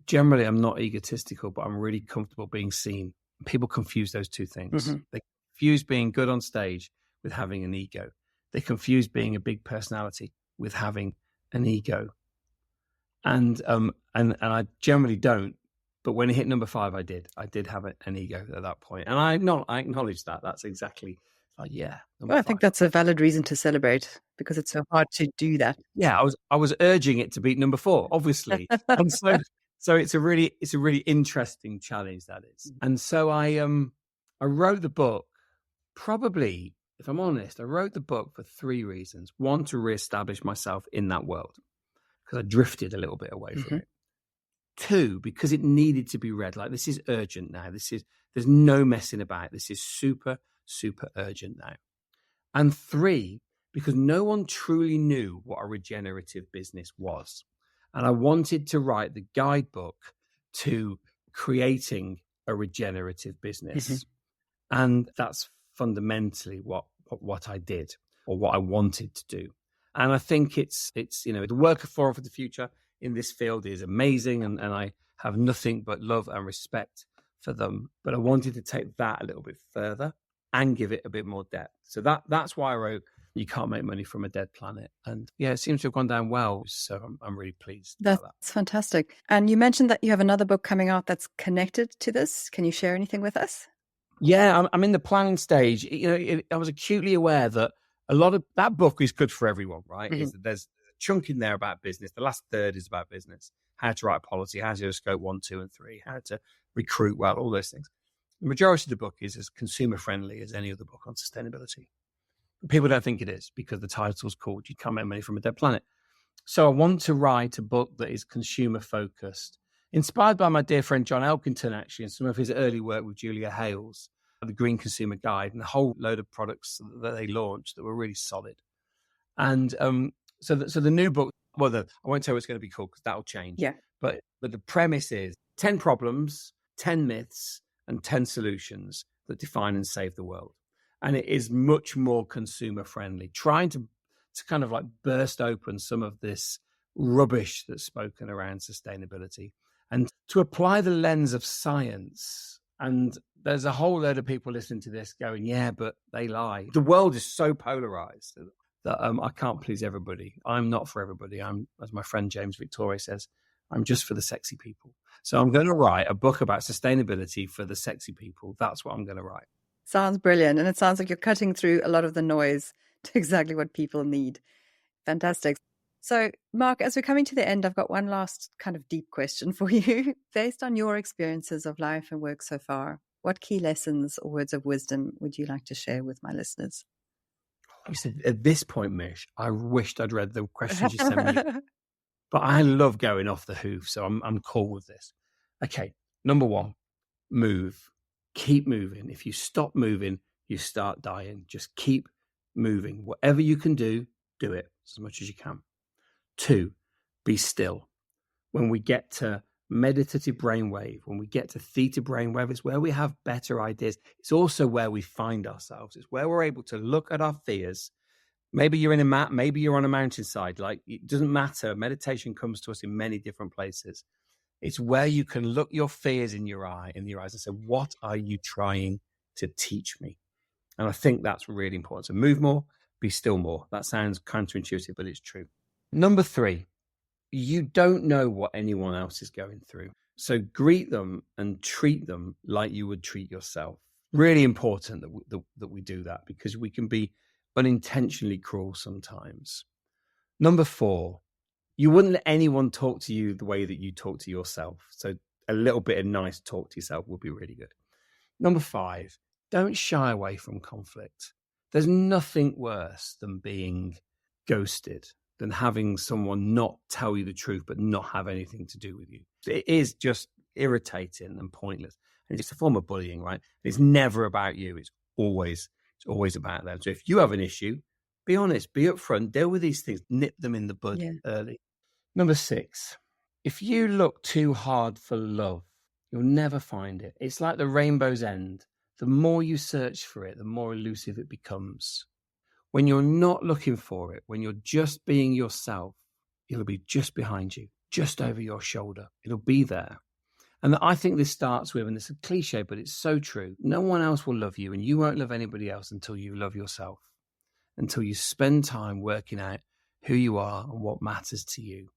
Generally, I'm not egotistical, but I'm really comfortable being seen. People confuse those two things. Mm-hmm. They confuse being good on stage with having an ego. They confuse being a big personality with having an ego. And I generally don't. But when it hit number 5, I did have an ego at that point. And I acknowledge that. That's exactly like, yeah. Well, I think that's a valid reason to celebrate because it's so hard to do that. Yeah, I was urging it to beat number 4, obviously. And so it's a really interesting challenge, that is. And so I wrote the book, probably, if I'm honest, I wrote the book for 3 reasons. 1, to reestablish myself in that world, because I drifted a little bit away from it. 2, because it needed to be read. Like, this is urgent now. There's no messing about. This is super, super urgent now. And 3, because no one truly knew what a regenerative business was. And I wanted to write the guidebook to creating a regenerative business. Mm-hmm. And that's fundamentally what I did, or what I wanted to do. And I think it's the work for the future in this field is amazing, and I have nothing but love and respect for them. But I wanted to take that a little bit further and give it a bit more depth. So that's why I wrote You Can't Make Money from a Dead Planet. And yeah, it seems to have gone down well. So I'm really pleased about that. That's fantastic. And you mentioned that you have another book coming out that's connected to this. Can you share anything with us? Yeah, I'm in the planning stage. I was acutely aware that a lot of that book is good for everyone, right? Mm-hmm. There's a chunk in there about business. The last third is about business, how to write policy, how to do scope 1, 2, and 3, how to recruit well, all those things. The majority of the book is as consumer friendly as any other book on sustainability. But people don't think it is because the title's called You Can't Make Money from a Dead Planet. So I want to write a book that is consumer focused, inspired by my dear friend John Elkington, actually, and some of his early work with Julia Hales, the Green Consumer Guide, and a whole load of products that they launched that were really solid. And so the new book, I won't tell you what it's going to be called because that'll change. Yeah. But the premise is 10 problems, 10 myths, and 10 solutions that define and save the world. And it is much more consumer friendly, trying to kind of like burst open some of this rubbish that's spoken around sustainability and to apply the lens of science. And there's a whole load of people listening to this going, yeah, but they lie. The world is so polarized that I can't please everybody. I'm not for everybody. I'm, as my friend James Victoria says, I'm just for the sexy people. So I'm going to write a book about sustainability for the sexy people. That's what I'm going to write. Sounds brilliant. And it sounds like you're cutting through a lot of the noise to exactly what people need. Fantastic. So, Mark, as we're coming to the end, I've got one last kind of deep question for you. Based on your experiences of life and work so far, what key lessons or words of wisdom would you like to share with my listeners? You said at this point, Mich, I wished I'd read the questions you sent me. But I love going off the hoof, so I'm cool with this. Okay, number 1, move. keep moving. If you stop moving, you start dying. Just keep moving. Whatever you can do it as much as you can. 2, be still. When we get to meditative brainwave, when we get to theta brainwave, it's where we have better ideas. It's also where we find ourselves. It's where we're able to look at our fears. Maybe you're in a mat, maybe you're on a mountainside. Like, it doesn't matter. Meditation comes to us in many different places. It's where you can look your fears in your eyes and say, what are you trying to teach me? And I think that's really important. So move more, be still more. That sounds counterintuitive, but it's true. Number 3, you don't know what anyone else is going through. So greet them and treat them like you would treat yourself. Really important that we do that, because we can be unintentionally cruel sometimes. Number 4, you wouldn't let anyone talk to you the way that you talk to yourself. So a little bit of nice talk to yourself would be really good. Number 5, don't shy away from conflict. There's nothing worse than being ghosted, than having someone not tell you the truth but not have anything to do with you. It is just irritating and pointless. And it's a form of bullying, right? It's never about you. It's always about them. So if you have an issue, be honest, be upfront, deal with these things, nip them in the bud early. Number 6, if you look too hard for love, you'll never find it. It's like the rainbow's end. The more you search for it, the more elusive it becomes. When you're not looking for it, when you're just being yourself, it'll be just behind you, just over your shoulder. It'll be there. And I think this starts with, and it's a cliche, but it's so true, no one else will love you, and you won't love anybody else until you love yourself, until you spend time working out who you are and what matters to you.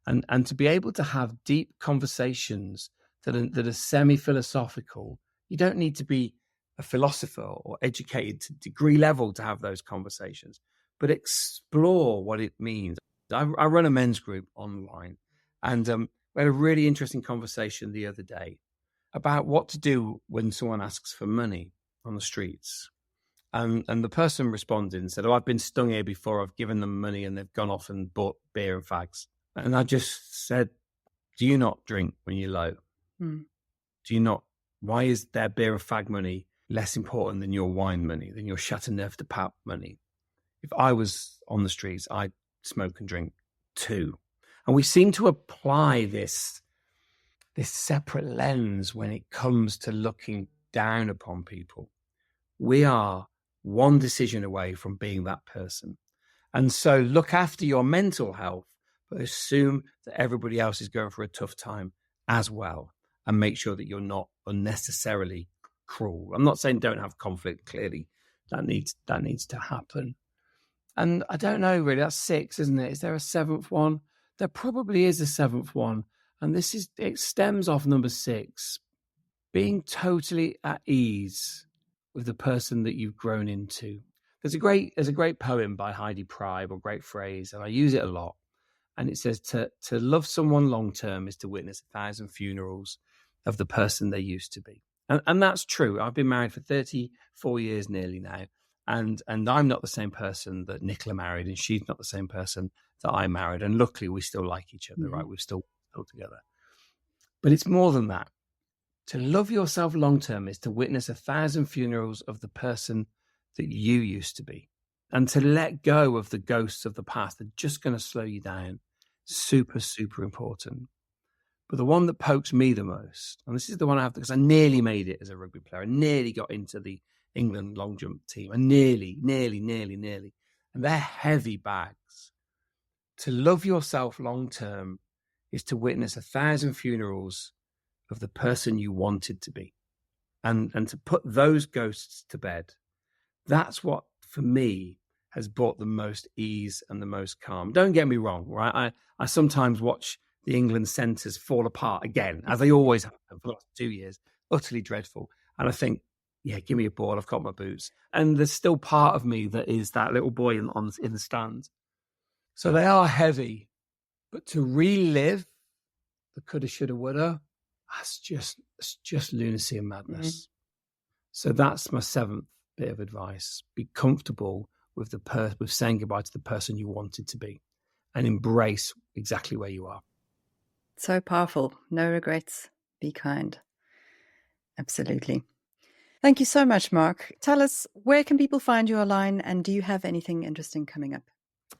And to be able to have deep conversations that are semi-philosophical, you don't need to be a philosopher or educated to degree level to have those conversations, but explore what it means. I run a men's group online, and we had a really interesting conversation the other day about what to do when someone asks for money on the streets. And the person responded and said, I've been stung here before. I've given them money and they've gone off and bought beer and fags. And I just said, do you not drink when you're low? Do you not? Why is their beer and fag money less important than your wine money, than your Chateauneuf de Pape money? If I was on the streets, I'd smoke and drink too. And we seem to apply this separate lens when it comes to looking down upon people. We are one decision away from being that person. And so look after your mental health, but assume that everybody else is going for a tough time as well, and make sure that you're not unnecessarily cruel. I'm not saying don't have conflict. Clearly that needs to happen. And I don't know, really, that's 6, isn't it? Is there a 7th one? There probably is a 7th one. And it stems off number 6, being totally at ease with the person that you've grown into. There's a great poem by Heidi Pribe, or great phrase, and I use it a lot. And it says, to love someone long-term is to witness 1,000 funerals of the person they used to be. And that's true. I've been married for 34 years nearly now. And I'm not the same person that Nicola married, and she's not the same person that I married. And luckily, we still like each other, right? We're still together. But it's more than that. To love yourself long-term is to witness 1,000 funerals of the person that you used to be. And to let go of the ghosts of the past that are just going to slow you down. Super, super important. But the one that pokes me the most, and this is the one I have, because I nearly made it as a rugby player. I nearly got into the England long jump team. I nearly. And they're heavy bags. To love yourself long-term is to witness 1,000 funerals of the person you wanted to be. And to put those ghosts to bed. That's what, for me, has brought the most ease and the most calm. Don't get me wrong, right? I sometimes watch the England centres fall apart again, as they always have for the last 2 years. Utterly dreadful. And I think, yeah, give me a ball. I've got my boots. And there's still part of me that is that little boy in the stands. So they are heavy. But to relive the coulda, shoulda, woulda, it's just lunacy and madness. So that's my 7th bit of advice. Be comfortable with with saying goodbye to the person you wanted to be, and embrace exactly where you are. So powerful. No regrets. Be kind. Absolutely. Thank you so much, Mark. Tell us, where can people find you online, and do you have anything interesting coming up?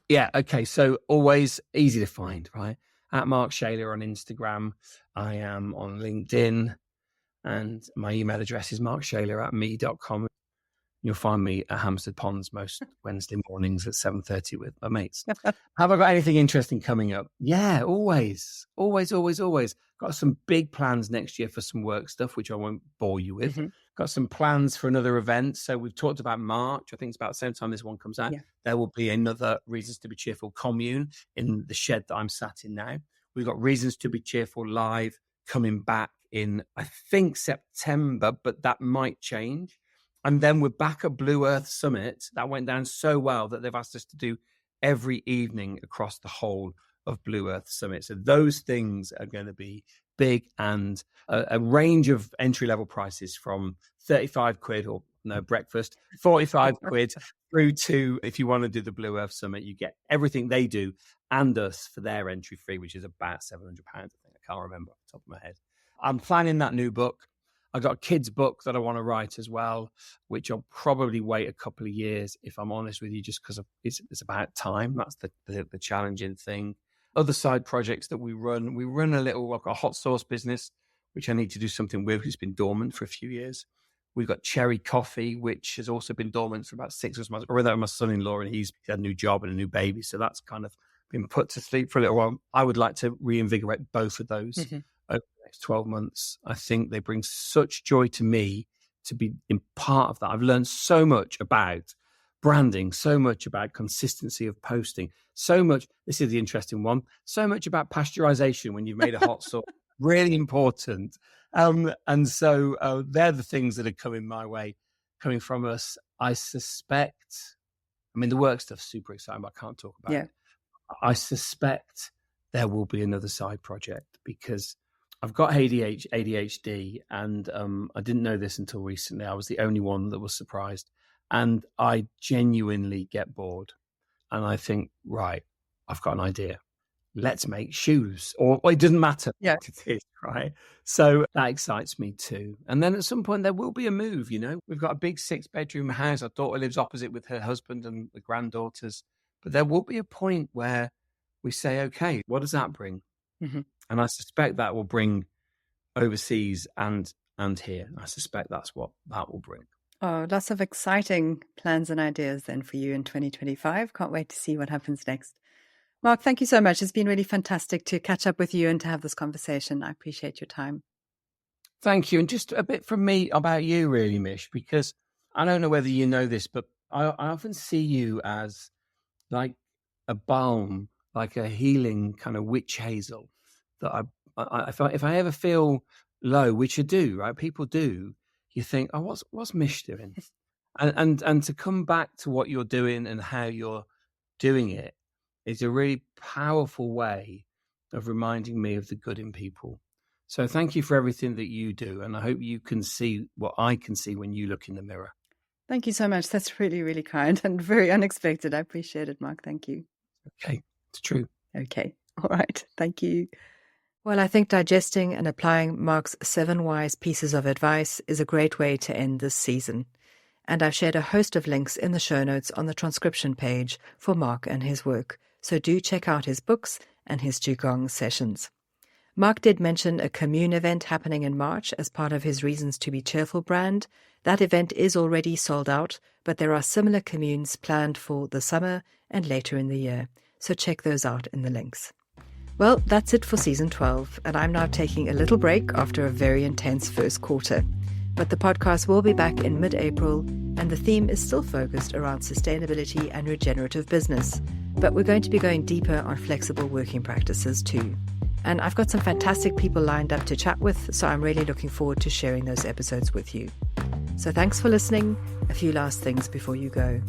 Yeah, okay. So always easy to find, right? At Mark Shayler on Instagram. I am on LinkedIn, and my email address is markshayler@me.com. You'll find me at Hampstead Ponds most Wednesday mornings at 7:30 with my mates. Have I got anything interesting coming up? Yeah, always. Got some big plans next year for some work stuff, which I won't bore you with. Mm-hmm. Got some plans for another event. So we've talked about March. I think it's about the same time this one comes out. Yeah. There will be another Reasons to be Cheerful commune in the shed that I'm sat in now. We've got Reasons to be Cheerful live coming back in, I think, September, but that might change. And then we're back at Blue Earth Summit. That went down so well that they've asked us to do every evening across the whole of Blue Earth Summit. So those things are going to be big, and a range of entry-level prices from 35 quid or no breakfast, 45 quid through to, if you want to do the Blue Earth Summit, you get everything they do and us for their entry fee, which is about £700, I think. I can't remember off the top of my head. I'm planning that new book. I got a kid's book that I want to write as well, which I'll probably wait a couple of years, if I'm honest with you, just because it's about time. That's the challenging thing. Other side projects that we run a little, like a hot sauce business, which I need to do something with. It's been dormant for a few years. We've got Cherry Coffee, which has also been dormant for about 6 months. Or without my son-in-law, and he's had a new job and a new baby. So that's kind of been put to sleep for a little while. I would like to reinvigorate both of those. Mm-hmm. Over the next 12 months. I think they bring such joy to me to be in part of that. I've learned so much about branding, so much about consistency of posting, so much, this is the interesting one, so much about pasteurization when you've made a hot sauce, really important. And so they're the things that are coming my way, coming from us. I suspect, I mean, the work stuff's super exciting, but I can't talk about it. I suspect there will be another side project, because I've got ADHD, and I didn't know this until recently. I was the only one that was surprised, and I genuinely get bored. And I think, right, I've got an idea. Let's make shoes, or it doesn't matter what it is, right? So that excites me too. And then at some point there will be a move, you know. We've got a big 6-bedroom house. Our daughter lives opposite with her husband and the granddaughters. But there will be a point where we say, okay, what does that bring? Mm-hmm. And I suspect that will bring overseas and here. I suspect that's what that will bring. Oh, lots of exciting plans and ideas then for you in 2025. Can't wait to see what happens next. Mark, thank you so much. It's been really fantastic to catch up with you and to have this conversation. I appreciate your time. Thank you. And just a bit from me about you, really, Mich, because I don't know whether you know this, but I often see you as like a balm, like a healing kind of witch hazel that if I ever feel low, which I do, right? People do. You think, oh, what's Mich doing? and to come back to what you're doing and how you're doing it is a really powerful way of reminding me of the good in people. So thank you for everything that you do. And I hope you can see what I can see when you look in the mirror. Thank you so much. That's really, really kind and very unexpected. I appreciate it, Mark. Thank you. Okay, it's true. Okay, all right. Thank you. Well, I think digesting and applying Mark's 7 wise pieces of advice is a great way to end this season. And I've shared a host of links in the show notes on the transcription page for Mark and his work. So do check out his books and his Qigong sessions. Mark did mention a commune event happening in March as part of his Reasons to be Cheerful brand. That event is already sold out, but there are similar communes planned for the summer and later in the year. So check those out in the links. Well, that's it for season 12, and I'm now taking a little break after a very intense first quarter. But the podcast will be back in mid-April, and the theme is still focused around sustainability and regenerative business. But we're going to be going deeper on flexible working practices too. And I've got some fantastic people lined up to chat with, so I'm really looking forward to sharing those episodes with you. So thanks for listening. A few last things before you go.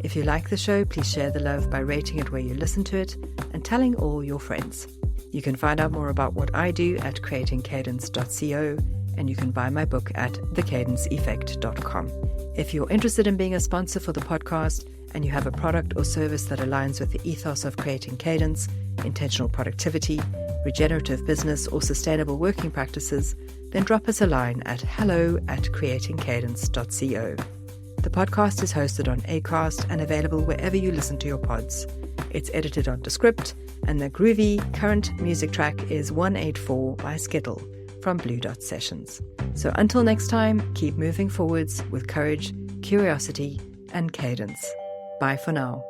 If you like the show, please share the love by rating it where you listen to it and telling all your friends. You can find out more about what I do at creatingcadence.co, and you can buy my book at thecadenceeffect.com. If you're interested in being a sponsor for the podcast and you have a product or service that aligns with the ethos of creating cadence, intentional productivity, regenerative business, or sustainable working practices, then drop us a line at hello@creatingcadence.co. The podcast is hosted on Acast and available wherever you listen to your pods. It's edited on Descript, and the groovy current music track is 184 by Skittle from Blue Dot Sessions. So until next time, keep moving forwards with courage, curiosity, and cadence. Bye for now.